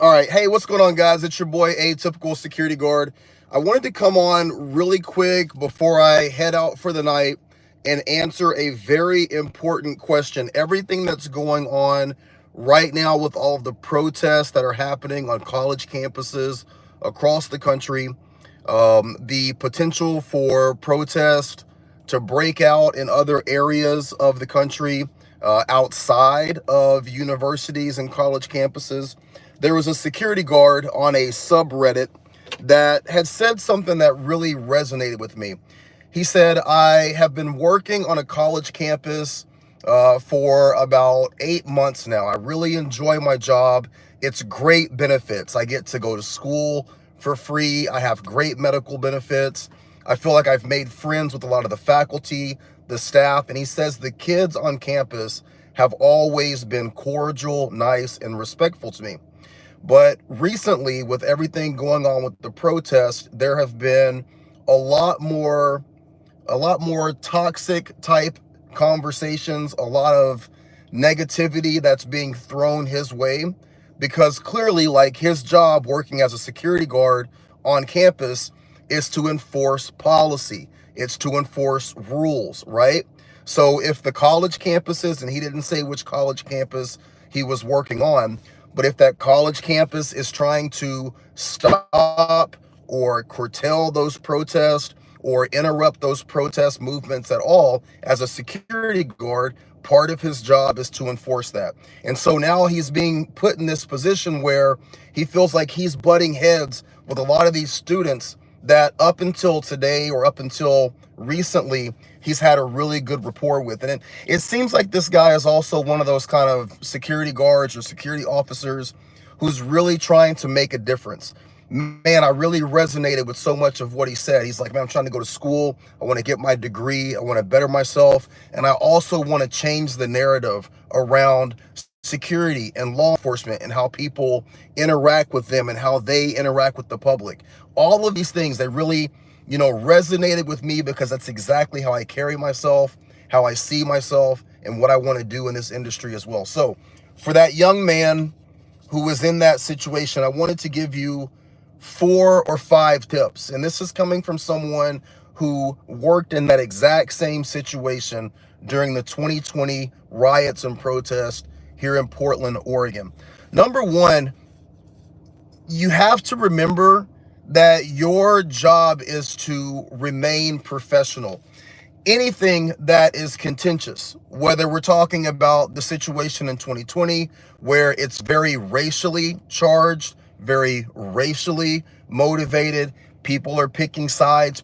All right. Hey, what's going on, guys? It's your boy, Atypical Security Guard. I wanted to come on really quick before I head out for the night and answer a very important question. Everything that's going on right now with all of the protests that are happening on college campuses across the country, the potential for protest to break out in other areas of the country outside of universities and college campuses. There was a security guard on a subreddit that had said something that really resonated with me. He said, I have been working on a college campus for about 8 months now. I really enjoy my job. It's great benefits. I get to go to school for free. I have great medical benefits. I feel like I've made friends with a lot of the faculty, the staff, and he says the kids on campus have always been cordial, nice, and respectful to me. But recently, with everything going on with the protest, there have been a lot more toxic type conversations, a lot of negativity that's being thrown his way, because clearly, like, his job working as a security guard on campus is to enforce policy. It's to enforce rules, right? So if the college campuses, and he didn't say which college campus he was working on, but if that college campus is trying to stop or curtail those protests or interrupt those protest movements at all, as a security guard, part of his job is to enforce that. And so now he's being put in this position where he feels like he's butting heads with a lot of these students that up until today or up until recently, he's had a really good rapport with. And it seems like this guy is also one of those kind of security guards or security officers who's really trying to make a difference. Man, I really resonated with so much of what he said. He's like, man, I'm trying to go to school. I want to get my degree. I want to better myself. And I also want to change the narrative around security and law enforcement and how people interact with them and how they interact with the public. All of these things, they really, resonated with me because that's exactly how I carry myself, how I see myself, and what I want to do in this industry as well. So for that young man who was in that situation, I wanted to give you 4 or 5 tips. And this is coming from someone who worked in that exact same situation during the 2020 riots and protests here in Portland, Oregon. Number 1, you have to remember that your job is to remain professional. Anything that is contentious, whether we're talking about the situation in 2020, where it's very racially charged, very racially motivated, people are picking sides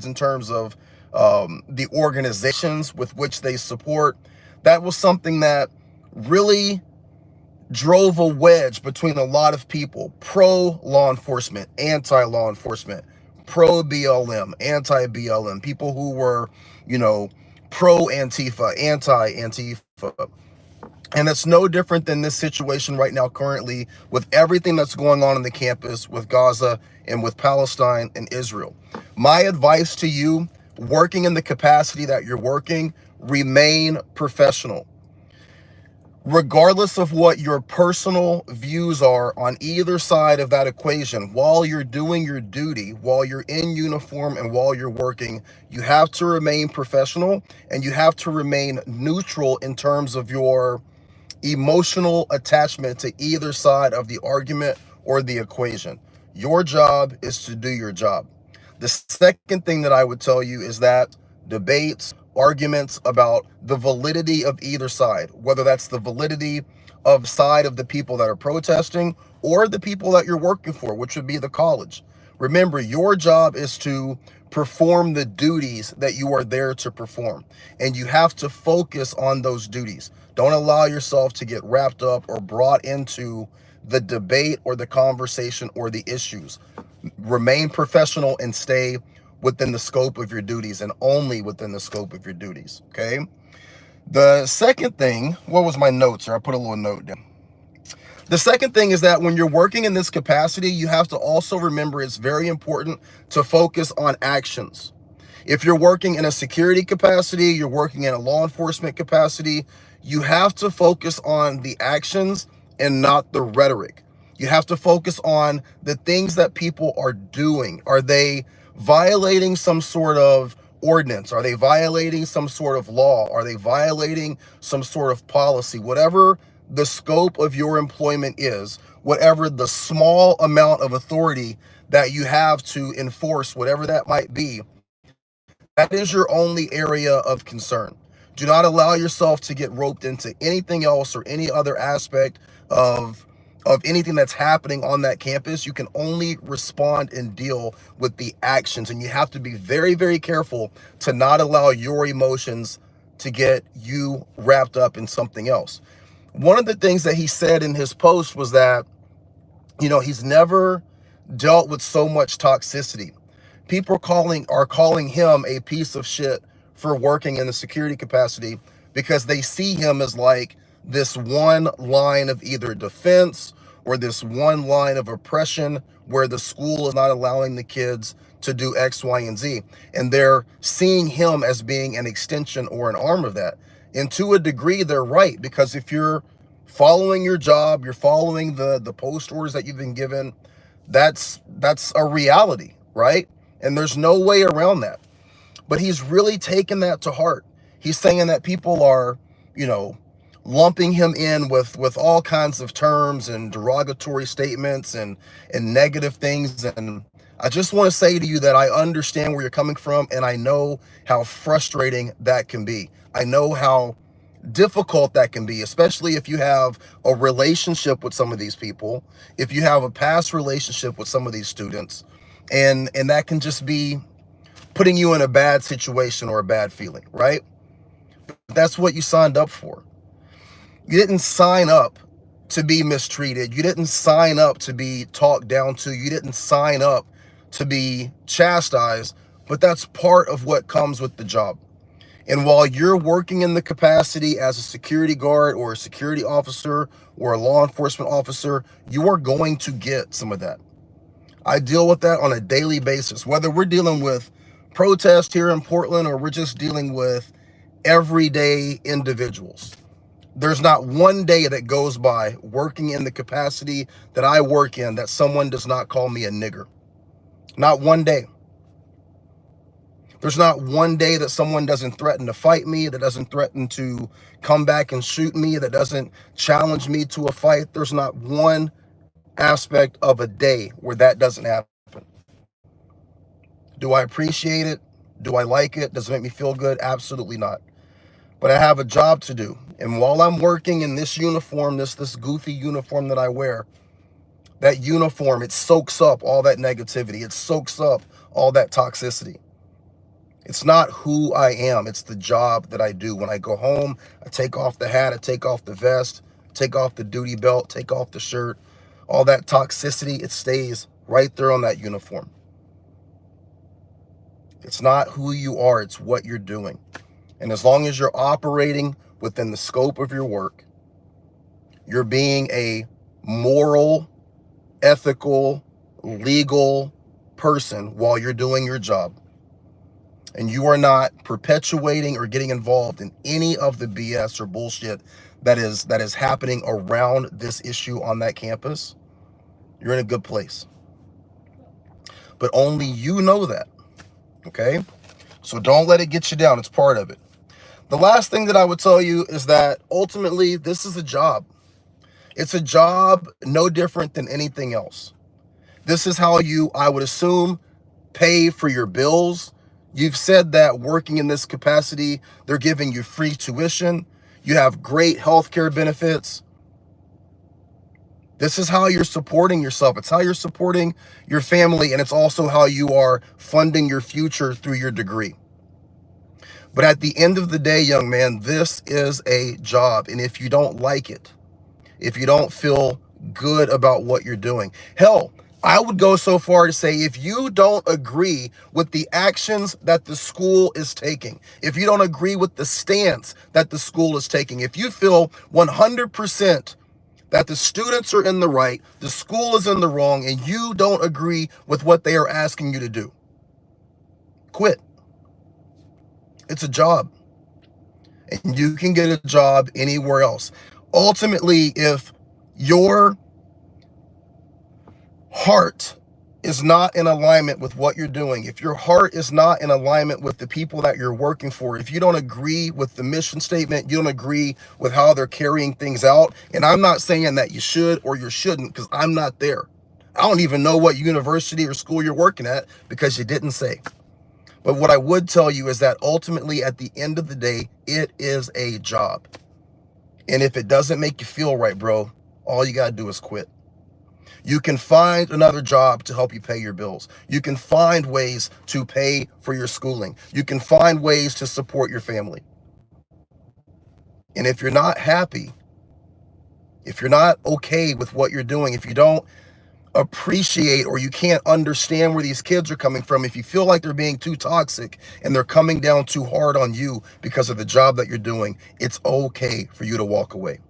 in terms of the organizations with which they support. That was something that really drove a wedge between a lot of people: pro law enforcement, anti law enforcement, pro BLM, anti BLM, people who were, pro Antifa, anti Antifa. And it's no different than this situation right now, currently, with everything that's going on in the campus with Gaza and with Palestine and Israel. My advice to you, working in the capacity that you're working, remain professional. Regardless of what your personal views are on either side of that equation, while you're doing your duty, while you're in uniform and while you're working, you have to remain professional and you have to remain neutral in terms of your emotional attachment to either side of the argument or the equation. Your job is to do your job. The second thing that I would tell you is that debates, arguments about the validity of either side, whether that's the validity of side of the people that are protesting or the people that you're working for, which would be the college. Remember, your job is to perform the duties that you are there to perform, and you have to focus on those duties. Don't allow yourself to get wrapped up or brought into the debate or the conversation or the issues. Remain professional and stay within the scope of your duties, and only within the scope of your duties, okay? The second thing, what was my notes? Or I put a little note down. The second thing is that when you're working in this capacity, you have to also remember it's very important to focus on actions. If you're working in a security capacity, you're working in a law enforcement capacity, you have to focus on the actions and not the rhetoric. You have to focus on the things that people are doing. Are they violating some sort of ordinance? Are they violating some sort of law? Are they violating some sort of policy? Whatever the scope of your employment is, whatever the small amount of authority that you have to enforce, whatever that might be, that is your only area of concern. Do not allow yourself to get roped into anything else or any other aspect of anything that's happening on that campus. You can only respond and deal with the actions, and you have to be very, very careful to not allow your emotions to get you wrapped up in something else. One of the things that he said in his post was that, he's never dealt with so much toxicity. People are calling him a piece of shit for working in the security capacity because they see him as like this one line of either defense or this one line of oppression where the school is not allowing the kids to do X, Y, and Z. And they're seeing him as being an extension or an arm of that. And to a degree, they're right, because if you're following your job, you're following the post orders that you've been given, that's a reality, right? And there's no way around that. But he's really taken that to heart. He's saying that people are, lumping him in with all kinds of terms and derogatory statements and negative things. And I just want to say to you that I understand where you're coming from, and I know how frustrating that can be. I know how difficult that can be, especially if you have a relationship with some of these people, if you have a past relationship with some of these students, and that can just be putting you in a bad situation or a bad feeling, right? That's what you signed up for. You didn't sign up to be mistreated. You didn't sign up to be talked down to. You didn't sign up to be chastised, but that's part of what comes with the job. And while you're working in the capacity as a security guard or a security officer or a law enforcement officer, you are going to get some of that. I deal with that on a daily basis, whether we're dealing with protests here in Portland or we're just dealing with everyday individuals. There's not one day that goes by working in the capacity that I work in that someone does not call me a nigger. Not one day. There's not one day that someone doesn't threaten to fight me, that doesn't threaten to come back and shoot me, that doesn't challenge me to a fight. There's not one aspect of a day where that doesn't happen. Do I appreciate it? Do I like it? Does it make me feel good? Absolutely not. But I have a job to do. And while I'm working in this uniform, this goofy uniform that I wear, that uniform, it soaks up all that negativity. It soaks up all that toxicity. It's not who I am. It's the job that I do. When I go home, I take off the hat, I take off the vest, take off the duty belt, take off the shirt. All that toxicity, it stays right there on that uniform. It's not who you are, it's what you're doing. And as long as you're operating within the scope of your work, you're being a moral, ethical, legal person while you're doing your job, and you are not perpetuating or getting involved in any of the BS or bullshit that is happening around this issue on that campus, you're in a good place. But only you know that, okay? So don't let it get you down. It's part of it. The last thing that I would tell you is that ultimately this is a job. It's a job no different than anything else. This is how you, I would assume, pay for your bills. You've said that working in this capacity, they're giving you free tuition. You have great healthcare benefits. This is how you're supporting yourself. It's how you're supporting your family, and it's also how you are funding your future through your degree. But at the end of the day, young man, this is a job. And if you don't like it, if you don't feel good about what you're doing, hell, I would go so far to say if you don't agree with the actions that the school is taking, if you don't agree with the stance that the school is taking, if you feel 100% that the students are in the right, the school is in the wrong, and you don't agree with what they are asking you to do, quit. It's a job, and you can get a job anywhere else. Ultimately, if your heart is not in alignment with what you're doing, if your heart is not in alignment with the people that you're working for, if you don't agree with the mission statement, you don't agree with how they're carrying things out, and I'm not saying that you should or you shouldn't, because I'm not there. I don't even know what university or school you're working at because you didn't say. But what I would tell you is that ultimately, at the end of the day, it is a job. And if it doesn't make you feel right, bro, all you got to do is quit. You can find another job to help you pay your bills. You can find ways to pay for your schooling. You can find ways to support your family. And if you're not happy, if you're not okay with what you're doing, if you don't appreciate or you can't understand where these kids are coming from, if you feel like they're being too toxic and they're coming down too hard on you because of the job that you're doing, it's okay for you to walk away.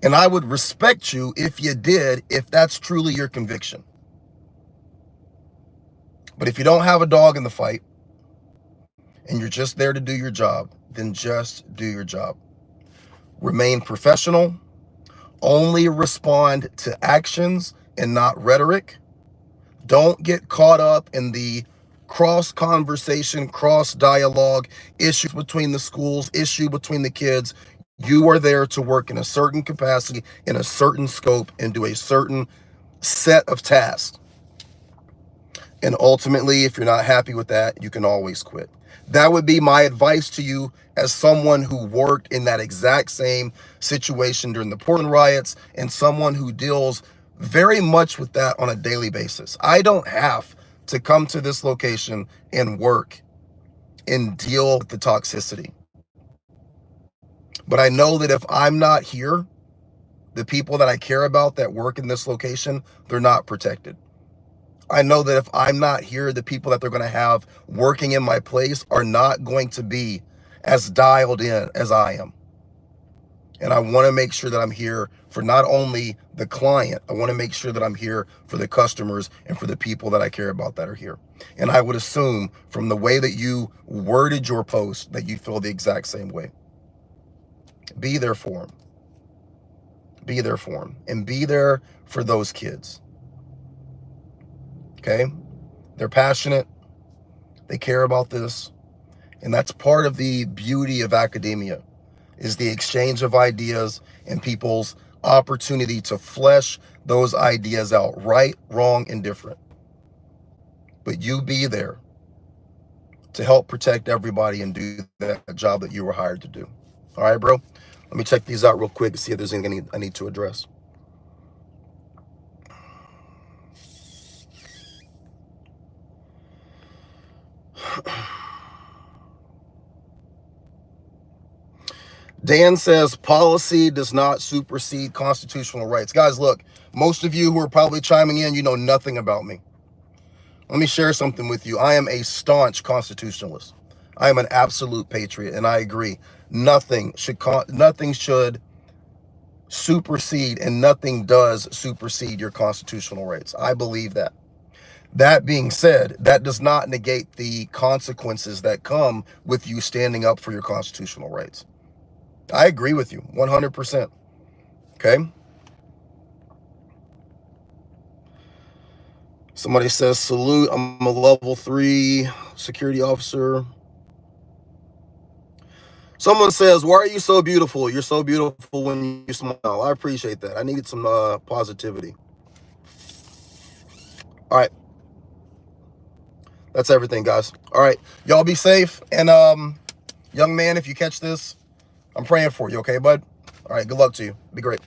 And I would respect you if you did, if that's truly your conviction. But if you don't have a dog in the fight and you're just there to do your job, then just do your job. Remain professional. Only respond to actions and not rhetoric. Don't get caught up in the cross conversation, cross dialogue, issues between the schools, issue between the kids. You are there to work in a certain capacity, in a certain scope, and do a certain set of tasks. And ultimately, if you're not happy with that, you can always quit. That would be my advice to you as someone who worked in that exact same situation during the Portland riots and someone who deals very much with that on a daily basis. I don't have to come to this location and work and deal with the toxicity. But I know that if I'm not here, the people that I care about that work in this location, they're not protected. I know that if I'm not here, the people that they're going to have working in my place are not going to be as dialed in as I am. And I want to make sure that I'm here for not only the client, I want to make sure that I'm here for the customers and for the people that I care about that are here. And I would assume from the way that you worded your post that you feel the exact same way. Be there for them. Be there for them. And be there for those kids. Okay? They're passionate. They care about this. And that's part of the beauty of academia, is the exchange of ideas and people's opportunity to flesh those ideas out, right, wrong, and different. But you be there to help protect everybody and do that job that you were hired to do. All right, bro? Let me check these out real quick to see if there's anything I need to address. Dan says policy does not supersede constitutional rights. Guys, look, most of you who are probably chiming in, you know nothing about me. Let me share something with you. I am a staunch constitutionalist. I am an absolute patriot, and I agree. Nothing should supersede, and nothing does supersede your constitutional rights. I believe that. That being said, that does not negate the consequences that come with you standing up for your constitutional rights. I agree with you 100%. Okay. Somebody says, salute, I'm a level 3 security officer. Someone says, why are you so beautiful? You're so beautiful when you smile. I appreciate that. I needed some positivity. All right. That's everything, guys. All right. Y'all be safe. And young man, if you catch this, I'm praying for you, okay, bud? All right, good luck to you. Be great.